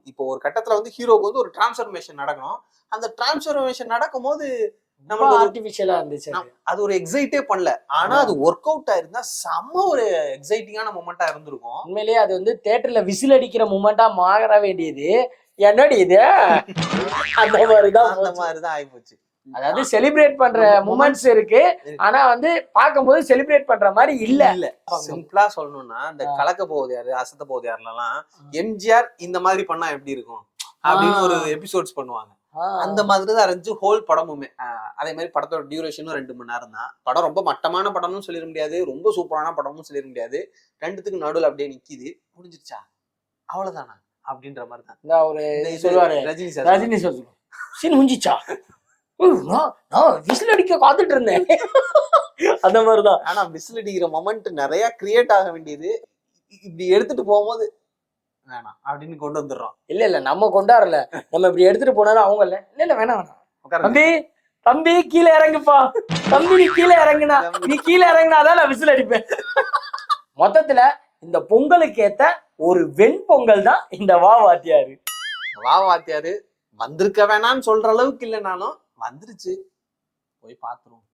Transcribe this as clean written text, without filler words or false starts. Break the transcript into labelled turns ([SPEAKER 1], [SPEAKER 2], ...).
[SPEAKER 1] இப்போ ஒரு கட்டத்துல வந்து ஹீரோக்கு வந்து ஒரு டிரான்ஸ்ஃபர்மேஷன் நடக்கணும். அந்த டிரான்ஸ்ஃபர்மேஷன் நடக்கும் போது
[SPEAKER 2] நம்ம ஆர்டிபிஷியலா இருந்துச்சு.
[SPEAKER 1] அது ஒரு எக்ஸைட்டே பண்ணல. ஆனா அது ஒர்க் அவுட் ஆயிருந்தா செம்ம ஒரு எக்ஸைட்டிங்கான மொமெண்டா இருந்திருக்கும்.
[SPEAKER 2] உண்மையிலேயே அது வந்து தியேட்டர்ல விசில் அடிக்கிற மொமெண்டா மாற வேண்டியது என்னடி இது அந்த மாதிரிதான்
[SPEAKER 1] ஆயிப்போச்சு.
[SPEAKER 2] அதாவது செலிப்ரேட் பண்ற மூமெண்ட்ஸ் இருக்கு, ஆனா வந்து பார்க்கும்போது செலிப்ரேட் பண்ற மாதிரி இல்ல.
[SPEAKER 1] சிம்பிளா சொல்லணும்னா இந்த கலக்க போகுது யாரு அசத்த போகுது யாருலாம் எம்ஜிஆர் இந்த மாதிரி பண்ணா எப்படி இருக்கும் அப்படின்னு ஒரு எபிசோட்ஸ் பண்ணுவாங்க. அந்த மாதிரிதான் இருந்துச்சு ஹோல் படமுமே. அதே மாதிரி படத்தோட டியூரேஷனும் 2 மணி நேரம் தான். படம் ரொம்ப மட்டமான படம்னு சொல்லிட முடியாது, ரொம்ப சூப்பரான படமும் சொல்லிட முடியாது. ரெண்டுத்துக்கு நடுவில் அப்படியே நிக்குது. முடிஞ்சிருச்சா அவ்வளவுதானா அப்படின்ற மாதிரி தான்
[SPEAKER 2] ஒரு சொல்லுவாரு ரஜினி சீன் முடிஞ்சிச்சா, நான் விசில் அடிக்க காத்துட்டு இருந்தேன் அந்த மாதிரிதான்.
[SPEAKER 1] ஆனா விசில் அடிக்கிற மொமெண்ட் நிறைய கிரியேட் ஆக வேண்டியது இப்படி எடுத்துட்டு போகும்போது வேணாம் அப்படின்னு கொண்டு வந்துடுறோம்.
[SPEAKER 2] இல்ல நம்ம கொண்டாடல, நம்ம இப்படி எடுத்துட்டு போனாலும் அவங்க இல்ல வேணாம் தம்பி தம்பி கீழே இறங்குப்பா, தம்பி நீ கீழே இறங்குனா, நீ கீழே இறங்குனாதான் நான் விசில் அடிப்பேன். மொத்தத்துல இந்த பொங்கலுக்கு ஏத்த ஒரு வெண்பொங்கல் தான் இந்த வா வாத்தியாரு.
[SPEAKER 1] வந்திருக்க வேணான்னு சொல்ற அளவுக்கு இல்லைனாலும் வந்துருச்சு, போய் பாத்துருவோம்.